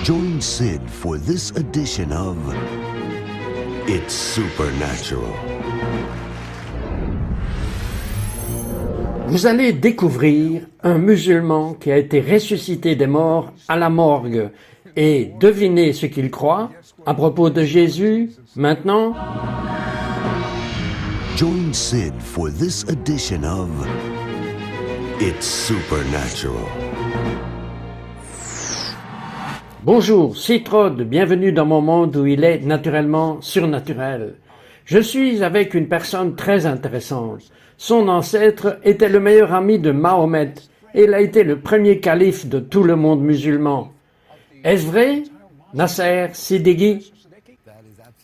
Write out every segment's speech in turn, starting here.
Join Sid for this edition of It's Supernatural. Vous allez découvrir un musulman qui a été ressuscité des morts à la morgue. Et devinez ce qu'il croit à propos de Jésus maintenant. Join Sid for this edition of It's Supernatural. Bonjour, c'est Rod, bienvenue dans mon monde où il est naturellement surnaturel. Je suis avec une personne très intéressante. Son ancêtre était le meilleur ami de Mahomet et il a été le premier calife de tout le monde musulman. Est-ce vrai, Nasser Siddiqui?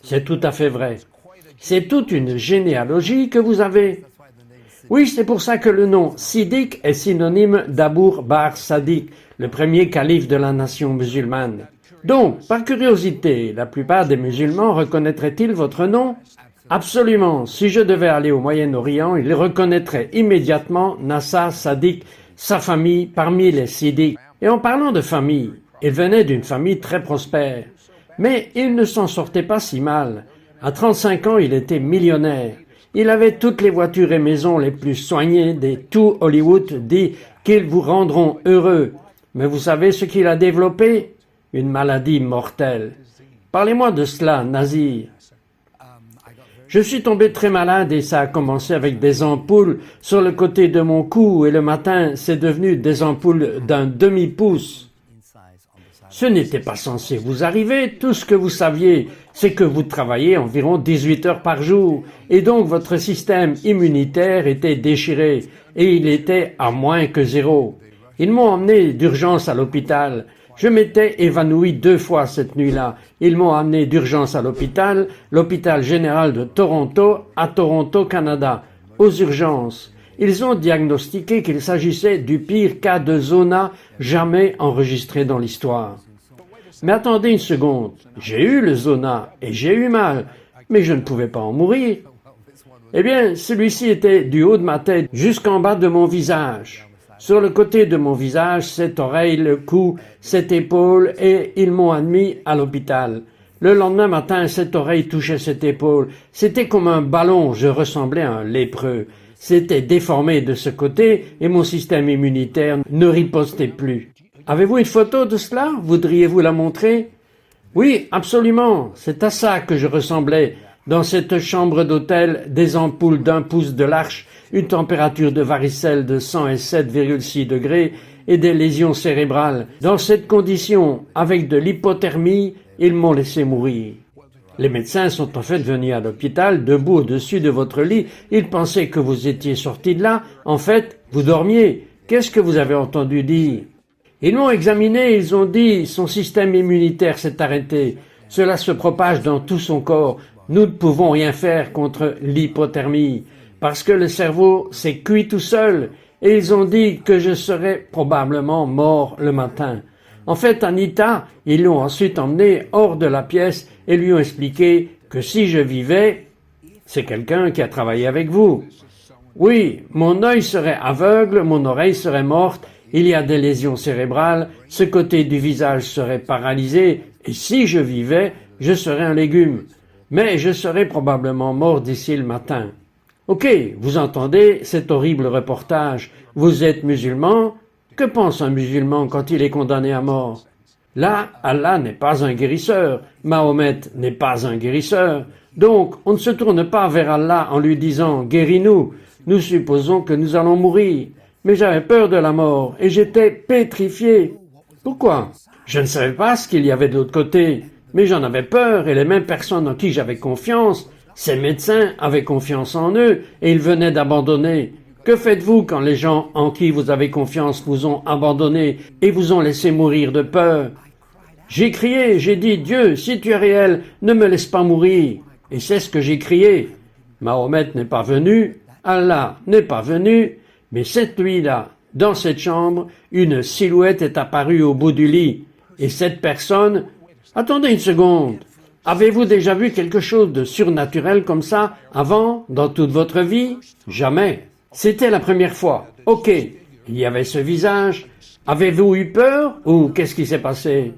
C'est tout à fait vrai. C'est toute une généalogie que vous avez. Oui, c'est pour ça que le nom Siddiq est synonyme d'Abour Bar Sadiq, le premier calife de la nation musulmane. Donc, par curiosité, la plupart des musulmans reconnaîtraient-ils votre nom? Absolument. Si je devais aller au Moyen-Orient, ils reconnaîtraient immédiatement Nasser Sadiq, sa famille parmi les Siddiq. Et en parlant de famille, il venait d'une famille très prospère. Mais il ne s'en sortait pas si mal. À 35 ans, il était millionnaire. Il avait toutes les voitures et maisons les plus soignées des tout Hollywood dit qu'ils vous rendront heureux. Mais vous savez ce qu'il a développé? Une maladie mortelle. Parlez-moi de cela, Nazir. Je suis tombé très malade et ça a commencé avec des ampoules sur le côté de mon cou et le matin, c'est devenu des ampoules d'un demi-pouce. Ce n'était pas censé vous arriver. Tout ce que vous saviez, c'est que vous travaillez environ 18 heures par jour et donc votre système immunitaire était déchiré et il était à moins que zéro. Ils m'ont emmené d'urgence à l'hôpital. Je m'étais évanoui 2 fois cette nuit-là. Ils m'ont amené d'urgence à l'hôpital général de Toronto, à Toronto, Canada, aux urgences. Ils ont diagnostiqué qu'il s'agissait du pire cas de zona jamais enregistré dans l'histoire. Mais attendez une seconde, j'ai eu le zona et j'ai eu mal, mais je ne pouvais pas en mourir. Eh bien, celui-ci était du haut de ma tête jusqu'en bas de mon visage. Sur le côté de mon visage, cette oreille, le cou, cette épaule, et ils m'ont admis à l'hôpital. Le lendemain matin, cette oreille touchait cette épaule. C'était comme un ballon, je ressemblais à un lépreux. C'était déformé de ce côté et mon système immunitaire ne ripostait plus. Avez-vous une photo de cela? Voudriez-vous la montrer? Oui, absolument. C'est à ça que je ressemblais. Dans cette chambre d'hôtel, des ampoules d'1 pouce de large, une température de varicelle de 107,6 degrés et des lésions cérébrales. Dans cette condition, avec de l'hypothermie, ils m'ont laissé mourir. Les médecins sont en fait venus à l'hôpital, debout au-dessus de votre lit. Ils pensaient que vous étiez sorti de là. En fait, vous dormiez. Qu'est-ce que vous avez entendu dire? Ils m'ont examiné, ils ont dit, son système immunitaire s'est arrêté. Cela se propage dans tout son corps. Nous ne pouvons rien faire contre l'hypothermie, parce que le cerveau s'est cuit tout seul. Et ils ont dit que je serais probablement mort le matin. En fait, Anita, ils l'ont ensuite emmené hors de la pièce et lui ont expliqué que si je vivais, c'est quelqu'un qui a travaillé avec vous. Oui, mon œil serait aveugle, mon oreille serait morte, il y a des lésions cérébrales, ce côté du visage serait paralysé, et si je vivais, je serais un légume. Mais je serais probablement mort d'ici le matin. Ok, vous entendez cet horrible reportage. Vous êtes musulman? Que pense un musulman quand il est condamné à mort? Là, Allah n'est pas un guérisseur, Mahomet n'est pas un guérisseur. Donc, on ne se tourne pas vers Allah en lui disant « Guéris-nous ». Nous supposons que nous allons mourir. Mais j'avais peur de la mort et j'étais pétrifié. Pourquoi? Je ne savais pas ce qu'il y avait de l'autre côté, mais j'en avais peur et les mêmes personnes en qui j'avais confiance, ces médecins avaient confiance en eux et ils venaient d'abandonner. Que faites-vous quand les gens en qui vous avez confiance vous ont abandonné et vous ont laissé mourir de peur? J'ai crié, j'ai dit, Dieu, si tu es réel, ne me laisse pas mourir. Et c'est ce que j'ai crié. Mahomet n'est pas venu, Allah n'est pas venu, mais cette nuit-là, dans cette chambre, une silhouette est apparue au bout du lit. Et cette personne... Attendez une seconde. Avez-vous déjà vu quelque chose de surnaturel comme ça avant, dans toute votre vie? Jamais. C'était la première fois. Ok. Il y avait ce visage. Avez-vous eu peur ou qu'est-ce qui s'est passé?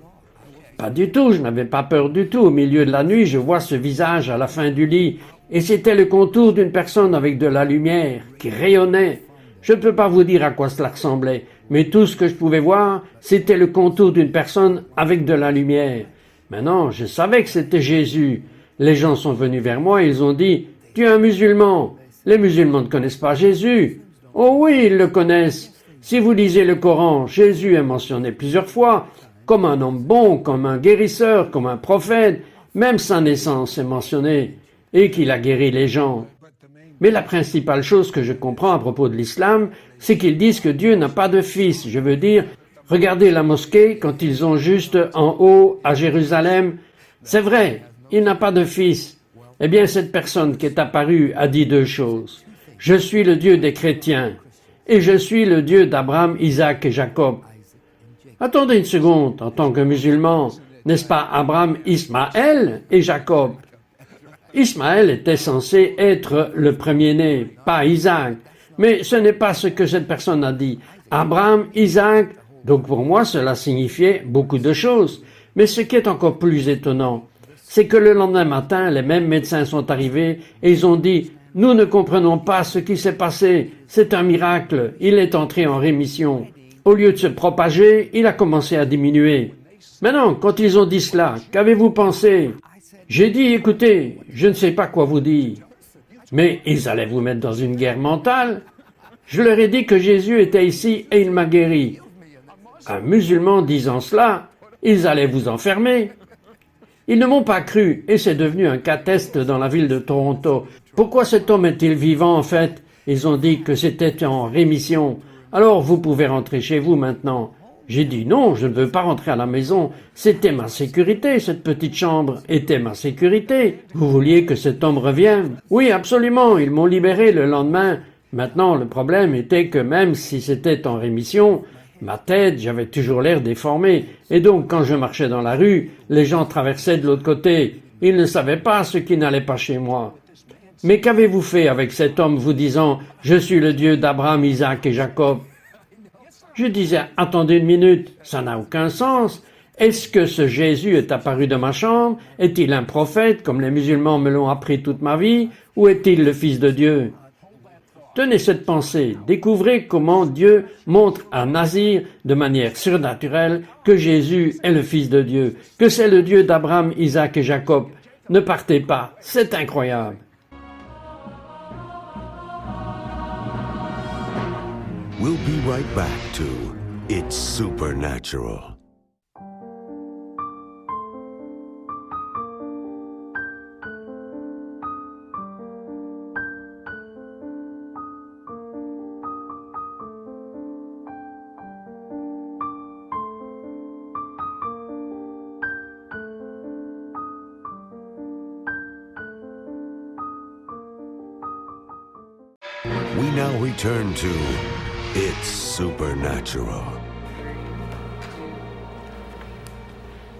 Pas du tout, je n'avais pas peur du tout. Au milieu de la nuit, je vois ce visage à la fin du lit, et c'était le contour d'une personne avec de la lumière, qui rayonnait. Je ne peux pas vous dire à quoi cela ressemblait, mais tout ce que je pouvais voir, c'était le contour d'une personne avec de la lumière. Maintenant, je savais que c'était Jésus. Les gens sont venus vers moi et ils ont dit « Tu es un musulman ». Les musulmans ne connaissent pas Jésus. Oh oui, ils le connaissent. Si vous lisez le Coran, Jésus est mentionné plusieurs fois, comme un homme bon, comme un guérisseur, comme un prophète. Même sa naissance est mentionnée, et qu'il a guéri les gens. Mais la principale chose que je comprends à propos de l'islam, c'est qu'ils disent que Dieu n'a pas de fils. Je veux dire, regardez la mosquée quand ils ont juste en haut à Jérusalem. C'est vrai, il n'a pas de fils. Eh bien, cette personne qui est apparue a dit deux choses. Je suis le Dieu des chrétiens et je suis le Dieu d'Abraham, Isaac et Jacob. Attendez une seconde, en tant que musulman, n'est-ce pas Abraham, Ismaël et Jacob? Ismaël était censé être le premier-né, pas Isaac. Mais ce n'est pas ce que cette personne a dit. Abraham, Isaac, donc pour moi cela signifiait beaucoup de choses. Mais ce qui est encore plus étonnant, c'est que le lendemain matin, les mêmes médecins sont arrivés et ils ont dit « Nous ne comprenons pas ce qui s'est passé, c'est un miracle, il est entré en rémission. » Au lieu de se propager, il a commencé à diminuer. Maintenant, quand ils ont dit cela, qu'avez-vous pensé? J'ai dit « Écoutez, je ne sais pas quoi vous dire. » Mais ils allaient vous mettre dans une guerre mentale. Je leur ai dit que Jésus était ici et il m'a guéri. Un musulman disant cela, ils allaient vous enfermer. Ils ne m'ont pas cru et c'est devenu un cas test dans la ville de Toronto. Pourquoi cet homme est-il vivant en fait? Ils ont dit que c'était en rémission. Alors vous pouvez rentrer chez vous maintenant. J'ai dit non, je ne veux pas rentrer à la maison. C'était ma sécurité, cette petite chambre était ma sécurité. Vous vouliez que cet homme revienne? Oui, absolument, ils m'ont libéré le lendemain. Maintenant, le problème était que même si c'était en rémission, ma tête, j'avais toujours l'air déformé. Et donc, quand je marchais dans la rue, les gens traversaient de l'autre côté. Ils ne savaient pas ce qui n'allait pas chez moi. Mais qu'avez-vous fait avec cet homme vous disant « Je suis le Dieu d'Abraham, Isaac et Jacob » Je disais « Attendez une minute, ça n'a aucun sens. Est-ce que ce Jésus est apparu de ma chambre? Est-il un prophète, comme les musulmans me l'ont appris toute ma vie? Ou est-il le Fils de Dieu ?» Tenez cette pensée, découvrez comment Dieu montre à Nazir de manière surnaturelle que Jésus est le Fils de Dieu, que c'est le Dieu d'Abraham, Isaac et Jacob. Ne partez pas, c'est incroyable. We'll be right back to It's Supernatural. We now return to It's Supernatural.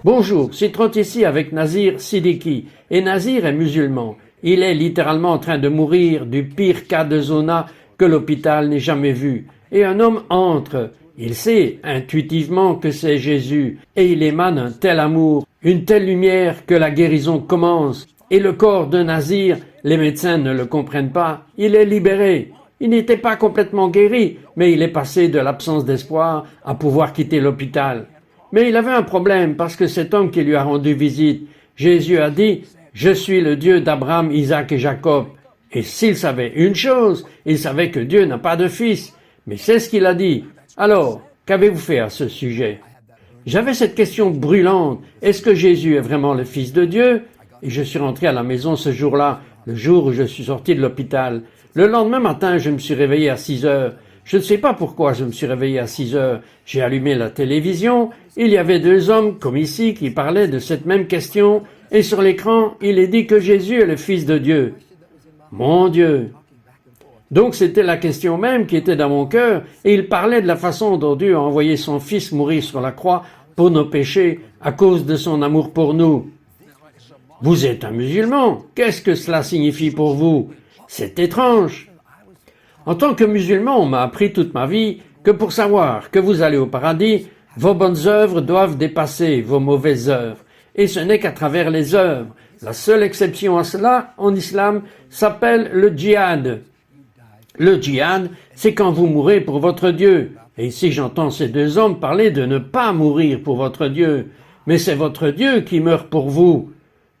Bonjour, c'est Trot ici avec Nazir Siddiqui. Et Nazir est musulman. Il est littéralement en train de mourir du pire cas de zona que l'hôpital n'ait jamais vu. Et un homme entre. Il sait intuitivement que c'est Jésus. Et il émane un tel amour, une telle lumière que la guérison commence. Et le corps de Nazir, les médecins ne le comprennent pas. Il est libéré. Il n'était pas complètement guéri, mais il est passé de l'absence d'espoir à pouvoir quitter l'hôpital. Mais il avait un problème parce que cet homme qui lui a rendu visite, Jésus a dit « Je suis le Dieu d'Abraham, Isaac et Jacob ». Et s'il savait une chose, il savait que Dieu n'a pas de fils. Mais c'est ce qu'il a dit. Alors, qu'avez-vous fait à ce sujet? J'avais cette question brûlante. Est-ce que Jésus est vraiment le Fils de Dieu? Et je suis rentré à la maison ce jour-là, le jour où je suis sorti de l'hôpital. Le lendemain matin, je me suis réveillé à 6 heures. Je ne sais pas pourquoi je me suis réveillé à 6 heures. J'ai allumé la télévision. Il y avait deux hommes, comme ici, qui parlaient de cette même question. Et sur l'écran, il est dit que Jésus est le Fils de Dieu. Mon Dieu! Donc c'était la question même qui était dans mon cœur. Et il parlait de la façon dont Dieu a envoyé son Fils mourir sur la croix pour nos péchés à cause de son amour pour nous. Vous êtes un musulman. Qu'est-ce que cela signifie pour vous? C'est étrange. En tant que musulman, on m'a appris toute ma vie que pour savoir que vous allez au paradis, Vos bonnes œuvres doivent dépasser vos mauvaises œuvres. Et ce n'est qu'à travers les œuvres. La seule exception à cela, en islam, s'appelle le djihad. Le djihad, c'est quand vous mourrez pour votre Dieu. Et ici j'entends ces deux hommes parler de ne pas mourir pour votre Dieu. Mais c'est votre Dieu qui meurt pour vous.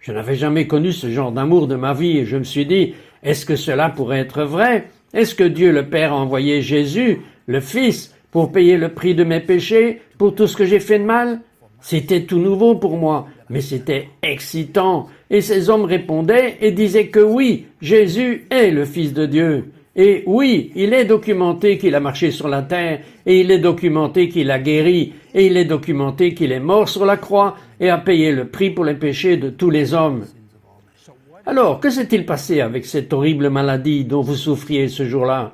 Je n'avais jamais connu ce genre d'amour de ma vie et je me suis dit, est-ce que cela pourrait être vrai? Est-ce que Dieu le Père a envoyé Jésus, le Fils, pour payer le prix de mes péchés, pour tout ce que j'ai fait de mal? C'était tout nouveau pour moi, mais c'était excitant. Et ces hommes répondaient et disaient que oui, Jésus est le Fils de Dieu. Et oui, il est documenté qu'il a marché sur la terre, et il est documenté qu'il a guéri, et il est documenté qu'il est mort sur la croix et a payé le prix pour les péchés de tous les hommes. Alors, que s'est-il passé avec cette horrible maladie dont vous souffriez ce jour-là?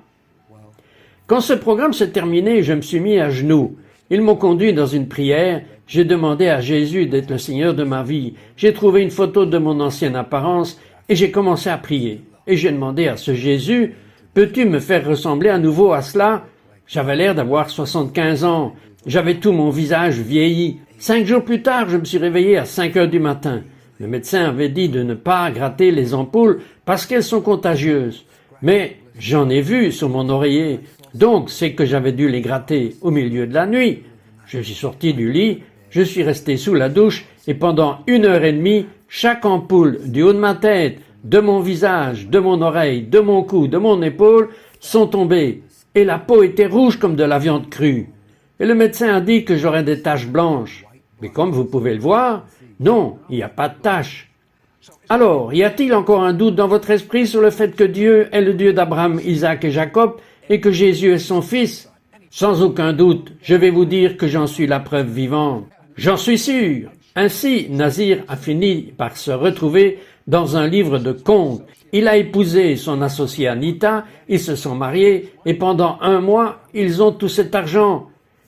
Quand ce programme s'est terminé, je me suis mis à genoux. Ils m'ont conduit dans une prière. J'ai demandé à Jésus d'être le Seigneur de ma vie. J'ai trouvé une photo de mon ancienne apparence et j'ai commencé à prier. Et j'ai demandé à ce Jésus, peux-tu me faire ressembler à nouveau à cela? J'avais l'air d'avoir 75 ans. J'avais tout mon visage vieilli. 5 jours plus tard, je me suis réveillé à 5 heures du matin. Le médecin avait dit de ne pas gratter les ampoules parce qu'elles sont contagieuses. Mais j'en ai vu sur mon oreiller. Donc, c'est que j'avais dû les gratter au milieu de la nuit. Je suis sorti du lit, je suis resté sous la douche et pendant 1 heure et demie, chaque ampoule du haut de ma tête, de mon visage, de mon oreille, de mon cou, de mon épaule sont tombées et la peau était rouge comme de la viande crue. Et le médecin a dit que j'aurais des taches blanches. Mais comme vous pouvez le voir, non, il n'y a pas de taches. Alors, y a-t-il encore un doute dans votre esprit sur le fait que Dieu est le Dieu d'Abraham, Isaac et Jacob et que Jésus est son fils? Sans aucun doute, je vais vous dire que j'en suis la preuve vivante. J'en suis sûr. Ainsi, Nazir a fini par se retrouver dans un livre de contes. Il a épousé son associée Anita, ils se sont mariés et pendant 1 mois, ils ont tout cet argent.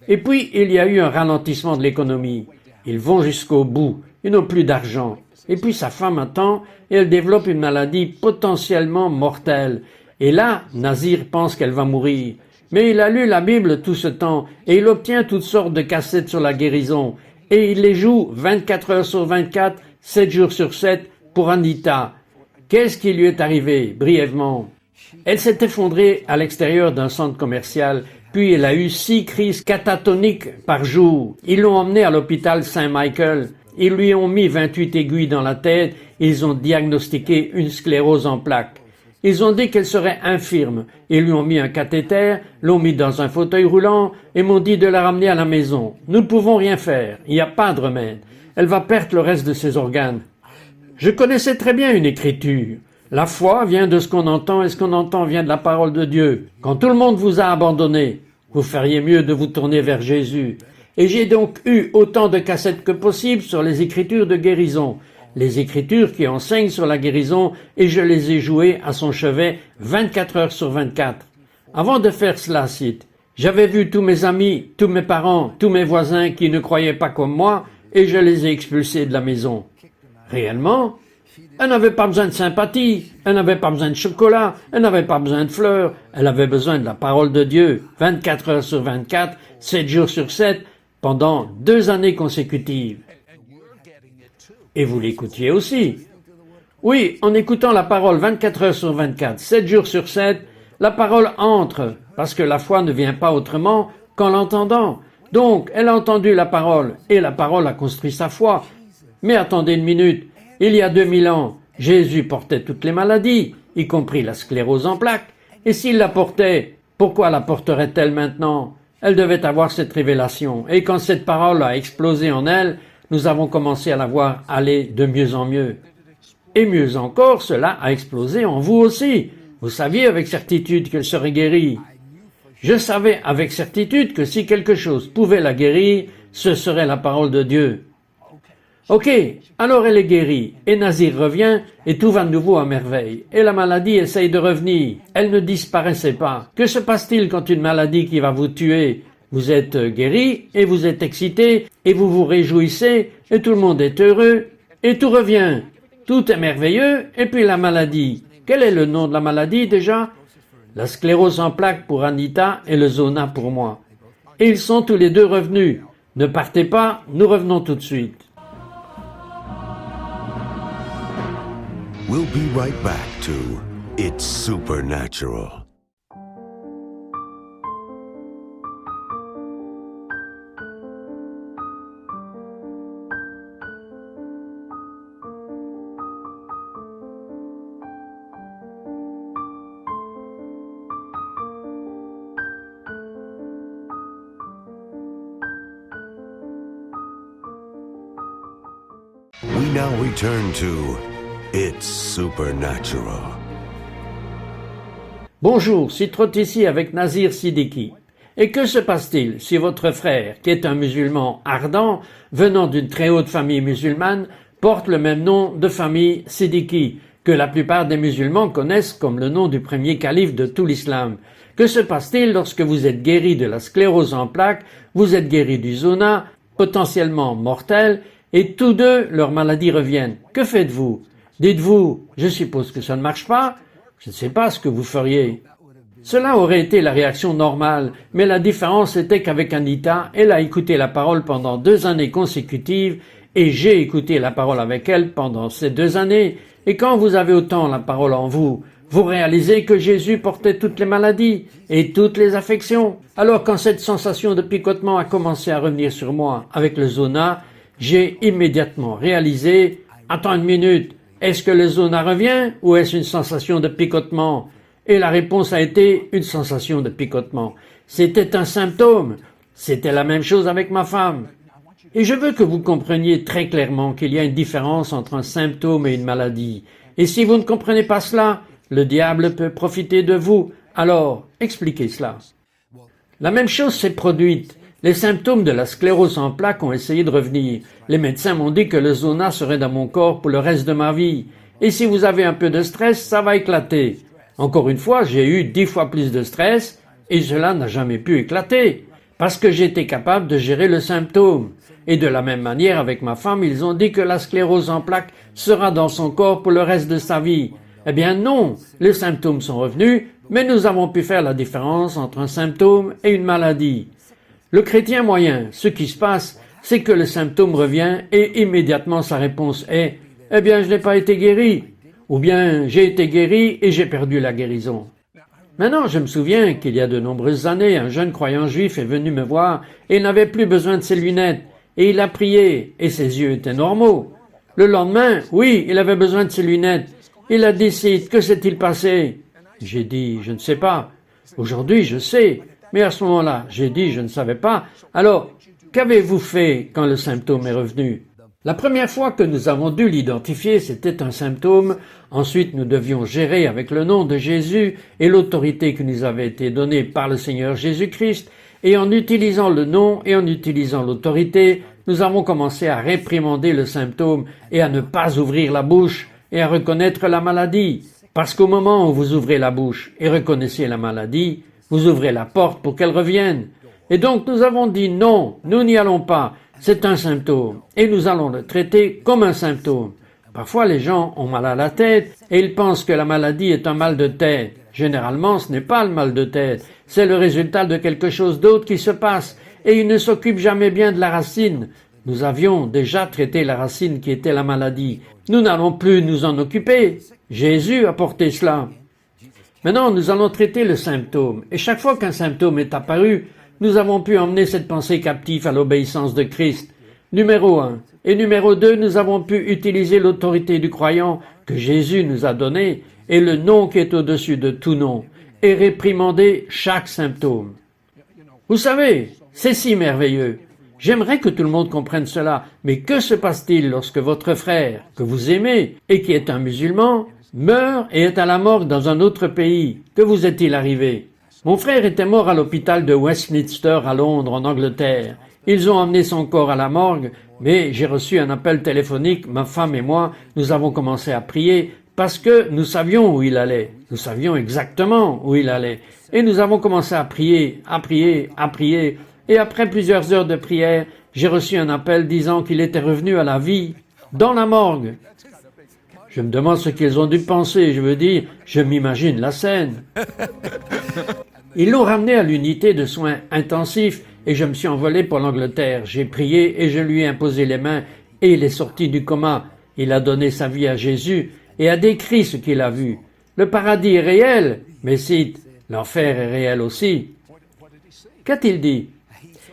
Et puis, il y a eu un ralentissement de l'économie. Ils vont jusqu'au bout, ils n'ont plus d'argent. Et puis sa femme attend et elle développe une maladie potentiellement mortelle. Et là, Nazir pense qu'elle va mourir. Mais il a lu la Bible tout ce temps et il obtient toutes sortes de cassettes sur la guérison. Et il les joue 24 heures sur 24, 7 jours sur 7 pour Anita. Qu'est-ce qui lui est arrivé, brièvement? Elle s'est effondrée à l'extérieur d'un centre commercial, puis elle a eu 6 crises catatoniques par jour. Ils l'ont emmenée à l'hôpital Saint-Michael. Ils lui ont mis 28 aiguilles dans la tête et ils ont diagnostiqué une sclérose en plaques. Ils ont dit qu'elle serait infirme. Ils lui ont mis un cathéter, l'ont mis dans un fauteuil roulant et m'ont dit de la ramener à la maison. Nous ne pouvons rien faire. Il n'y a pas de remède. Elle va perdre le reste de ses organes. Je connaissais très bien une écriture. La foi vient de ce qu'on entend et ce qu'on entend vient de la parole de Dieu. Quand tout le monde vous a abandonné, vous feriez mieux de vous tourner vers Jésus. Et j'ai donc eu autant de cassettes que possible sur les écritures de guérison. Les écritures qui enseignent sur la guérison et je les ai jouées à son chevet 24 heures sur 24. Avant de faire cela, Sid, j'avais vu tous mes amis, tous mes parents, tous mes voisins qui ne croyaient pas comme moi et je les ai expulsés de la maison. Réellement, elle n'avait pas besoin de sympathie, elle n'avait pas besoin de chocolat, elle n'avait pas besoin de fleurs, elle avait besoin de la parole de Dieu, 24 heures sur 24, 7 jours sur 7, pendant 2 années consécutives. Et vous l'écoutiez aussi. Oui, en écoutant la parole 24 heures sur 24, 7 jours sur 7, la parole entre, parce que la foi ne vient pas autrement qu'en l'entendant. Donc, elle a entendu la parole, et la parole a construit sa foi. Mais attendez une minute, il y a 2000 ans, Jésus portait toutes les maladies, y compris la sclérose en plaques. Et s'il la portait, pourquoi la porterait-elle maintenant? Elle devait avoir cette révélation. Et quand cette parole a explosé en elle, nous avons commencé à la voir aller de mieux en mieux. Et mieux encore, cela a explosé en vous aussi. Vous saviez avec certitude qu'elle serait guérie. Je savais avec certitude que si quelque chose pouvait la guérir, ce serait la parole de Dieu. Ok, alors elle est guérie, et Nazir revient, et tout va de nouveau à merveille. Et la maladie essaye de revenir. Elle ne disparaissait pas. Que se passe-t-il quand une maladie qui va vous tuer? Vous êtes guéri, et vous êtes excité, et vous vous réjouissez, et tout le monde est heureux, et tout revient. Tout est merveilleux, et puis la maladie. Quel est le nom de la maladie déjà? La sclérose en plaques pour Anita et le zona pour moi. Et ils sont tous les deux revenus. Ne partez pas, nous revenons tout de suite. We'll be right back to It's Supernatural. We now return to It's Supernatural. Bonjour, Citrotte ici avec Nazir Siddiqui. Et que se passe-t-il si votre frère, qui est un musulman ardent, venant d'une très haute famille musulmane, porte le même nom de famille Siddiqui, que la plupart des musulmans connaissent comme le nom du premier calife de tout l'islam? Que se passe-t-il lorsque vous êtes guéri de la sclérose en plaques, vous êtes guéri du zona, potentiellement mortel, et tous deux, leurs maladies reviennent? Que faites-vous? Dites-vous, je suppose que ça ne marche pas? Je ne sais pas ce que vous feriez. Cela aurait été la réaction normale, mais la différence était qu'avec Anita, elle a écouté la parole pendant 2 années consécutives, et j'ai écouté la parole avec elle pendant ces 2 années, et quand vous avez autant la parole en vous, vous réalisez que Jésus portait toutes les maladies et toutes les affections. Alors quand cette sensation de picotement a commencé à revenir sur moi avec le zona, j'ai immédiatement réalisé, attends une minute, est-ce que le zona revient ou est-ce une sensation de picotement? Et la réponse a été une sensation de picotement. C'était un symptôme. C'était la même chose avec ma femme. Et je veux que vous compreniez très clairement qu'il y a une différence entre un symptôme et une maladie. Et si vous ne comprenez pas cela, le diable peut profiter de vous. Alors, expliquez cela. La même chose s'est produite. Les symptômes de la sclérose en plaques ont essayé de revenir. Les médecins m'ont dit que le zona serait dans mon corps pour le reste de ma vie. Et si vous avez un peu de stress, ça va éclater. Encore une fois, j'ai eu 10 fois plus de stress et cela n'a jamais pu éclater parce que j'étais capable de gérer le symptôme. Et de la même manière, avec ma femme, ils ont dit que la sclérose en plaques sera dans son corps pour le reste de sa vie. Eh bien non, les symptômes sont revenus, mais nous avons pu faire la différence entre un symptôme et une maladie. Le chrétien moyen, ce qui se passe, c'est que le symptôme revient et immédiatement sa réponse est « Eh bien, je n'ai pas été guéri » ou bien « J'ai été guéri et j'ai perdu la guérison ». Maintenant, je me souviens qu'il y a de nombreuses années, un jeune croyant juif est venu me voir et il n'avait plus besoin de ses lunettes et il a prié et ses yeux étaient normaux. Le lendemain, oui, il avait besoin de ses lunettes. Il a dit « Que s'est-il passé ?» J'ai dit « Je ne sais pas. Aujourd'hui, je sais. » Mais à ce moment-là, j'ai dit « Je ne savais pas. » Alors, qu'avez-vous fait quand le symptôme est revenu? La première fois que nous avons dû l'identifier, c'était un symptôme. Ensuite, nous devions gérer avec le nom de Jésus et l'autorité qui nous avait été donnée par le Seigneur Jésus-Christ. Et en utilisant le nom et en utilisant l'autorité, nous avons commencé à réprimander le symptôme et à ne pas ouvrir la bouche et à reconnaître la maladie. Parce qu'au moment où vous ouvrez la bouche et reconnaissez la maladie, vous ouvrez la porte pour qu'elle revienne. Et donc nous avons dit non, nous n'y allons pas, c'est un symptôme, et nous allons le traiter comme un symptôme. Parfois les gens ont mal à la tête et ils pensent que la maladie est un mal de tête. Généralement ce n'est pas le mal de tête, c'est le résultat de quelque chose d'autre qui se passe, et ils ne s'occupent jamais bien de la racine. Nous avions déjà traité la racine qui était la maladie. Nous n'allons plus nous en occuper. Jésus a porté cela. Maintenant, nous allons traiter le symptôme. Et chaque fois qu'un symptôme est apparu, nous avons pu emmener cette pensée captive à l'obéissance de Christ. Numéro 1. Et numéro 2, nous avons pu utiliser l'autorité du croyant que Jésus nous a donnée et le nom qui est au-dessus de tout nom et réprimander chaque symptôme. Vous savez, c'est si merveilleux. J'aimerais que tout le monde comprenne cela, mais que se passe-t-il lorsque votre frère, que vous aimez et qui est un musulman, meurt et est à la morgue dans un autre pays? Que vous est-il arrivé? Mon frère était mort à l'hôpital de Westminster à Londres, en Angleterre. Ils ont emmené son corps à la morgue, mais j'ai reçu un appel téléphonique, ma femme et moi, nous avons commencé à prier parce que nous savions où il allait. Nous savions exactement où il allait. Et nous avons commencé à prier. Et après plusieurs heures de prière, j'ai reçu un appel disant qu'il était revenu à la vie dans la morgue. Je me demande ce qu'ils ont dû penser, je veux dire, je m'imagine la scène. Ils l'ont ramené à l'unité de soins intensifs et je me suis envolé pour l'Angleterre. J'ai prié et je lui ai imposé les mains et il est sorti du coma. Il a donné sa vie à Jésus et a décrit ce qu'il a vu. Le paradis est réel, mais cite, l'enfer est réel aussi. Qu'a-t-il dit?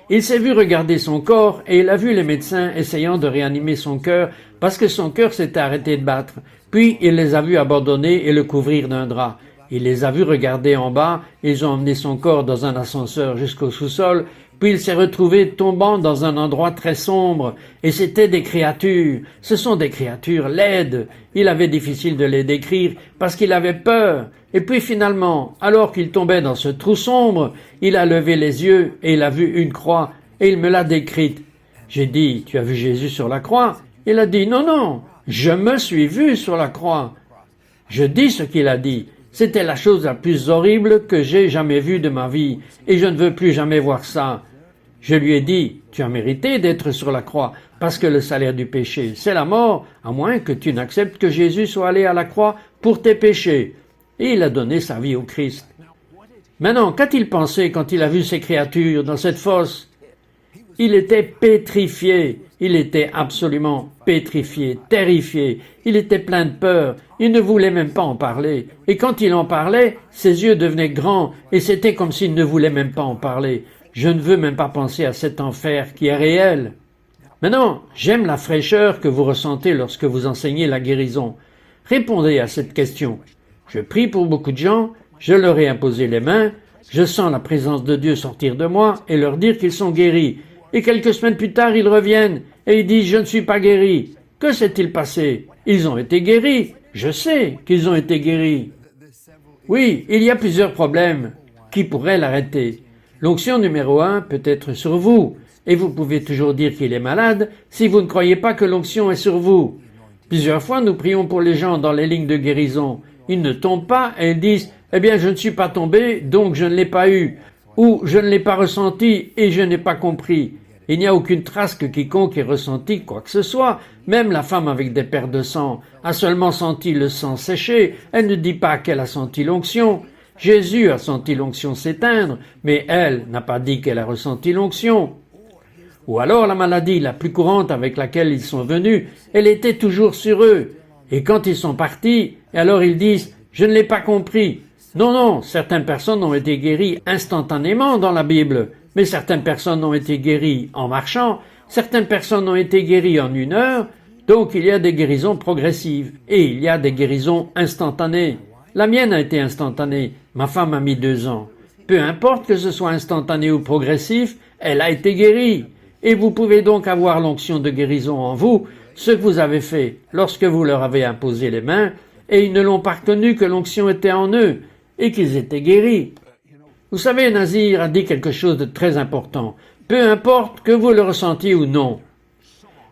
Il s'est vu regarder son corps et il a vu les médecins essayant de réanimer son cœur parce que son cœur s'était arrêté de battre. Puis il les a vus abandonner et le couvrir d'un drap. Il les a vus regarder en bas, ils ont emmené son corps dans un ascenseur jusqu'au sous-sol, puis il s'est retrouvé tombant dans un endroit très sombre, et c'étaient des créatures. Ce sont des créatures laides. Il avait difficile de les décrire parce qu'il avait peur. Et puis finalement, alors qu'il tombait dans ce trou sombre, il a levé les yeux et il a vu une croix, et il me l'a décrite. J'ai dit, tu as vu Jésus sur la croix? Il a dit, non, non, je me suis vu sur la croix. Je dis ce qu'il a dit. C'était la chose la plus horrible que j'ai jamais vue de ma vie, et je ne veux plus jamais voir ça. Je lui ai dit, tu as mérité d'être sur la croix, parce que le salaire du péché, c'est la mort, à moins que tu n'acceptes que Jésus soit allé à la croix pour tes péchés. Et il a donné sa vie au Christ. Maintenant, qu'a-t-il pensé quand il a vu ces créatures dans cette fosse? Il était pétrifié, il était absolument pétrifié, terrifié, il était plein de peur, il ne voulait même pas en parler. Et quand il en parlait, ses yeux devenaient grands et c'était comme s'il ne voulait même pas en parler. Je ne veux même pas penser à cet enfer qui est réel. Maintenant, j'aime la fraîcheur que vous ressentez lorsque vous enseignez la guérison. Répondez à cette question. Je prie pour beaucoup de gens, je leur ai imposé les mains, je sens la présence de Dieu sortir de moi et leur dire qu'ils sont guéris. Et quelques semaines plus tard, ils reviennent et ils disent « Je ne suis pas guéri ». Que s'est-il passé? Ils ont été guéris. Je sais qu'ils ont été guéris. Oui, il y a plusieurs problèmes qui pourraient l'arrêter. L'onction numéro 1 peut être sur vous, et vous pouvez toujours dire qu'il est malade si vous ne croyez pas que l'onction est sur vous. Plusieurs fois, nous prions pour les gens dans les lignes de guérison. Ils ne tombent pas et ils disent « Eh bien, je ne suis pas tombé, donc je ne l'ai pas eu ». Ou « Je ne l'ai pas ressenti et je n'ai pas compris ». Il n'y a aucune trace que quiconque ait ressenti quoi que ce soit. Même la femme avec des pertes de sang a seulement senti le sang sécher. Elle ne dit pas qu'elle a senti l'onction. Jésus a senti l'onction s'éteindre, mais elle n'a pas dit qu'elle a ressenti l'onction. Ou alors la maladie la plus courante avec laquelle ils sont venus, elle était toujours sur eux. Et quand ils sont partis, alors ils disent « Je ne l'ai pas compris ». Non, non, certaines personnes ont été guéries instantanément dans la Bible, mais certaines personnes ont été guéries en marchant, certaines personnes ont été guéries en 1 heure, donc il y a des guérisons progressives et il y a des guérisons instantanées. La mienne a été instantanée, ma femme a mis 2 ans. Peu importe que ce soit instantané ou progressif, elle a été guérie. Et vous pouvez donc avoir l'onction de guérison en vous, ce que vous avez fait lorsque vous leur avez imposé les mains, et ils ne l'ont pas reconnu que l'onction était en eux, et qu'ils étaient guéris. Vous savez, Nazir a dit quelque chose de très important. Peu importe que vous le ressentiez ou non.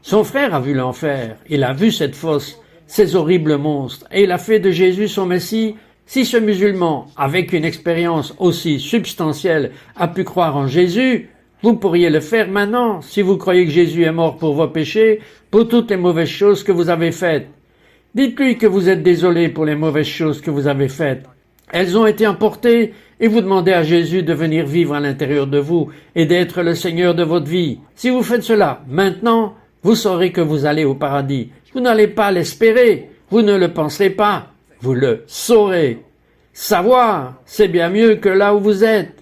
Son frère a vu l'enfer, il a vu cette fosse, ces horribles monstres, et il a fait de Jésus son Messie. Si ce musulman, avec une expérience aussi substantielle, a pu croire en Jésus, vous pourriez le faire maintenant, si vous croyez que Jésus est mort pour vos péchés, pour toutes les mauvaises choses que vous avez faites. Dites-lui que vous êtes désolé pour les mauvaises choses que vous avez faites. Elles ont été emportées et vous demandez à Jésus de venir vivre à l'intérieur de vous et d'être le Seigneur de votre vie. Si vous faites cela maintenant, vous saurez que vous allez au paradis. Vous n'allez pas l'espérer, vous ne le penserez pas, vous le saurez. Savoir, c'est bien mieux que là où vous êtes.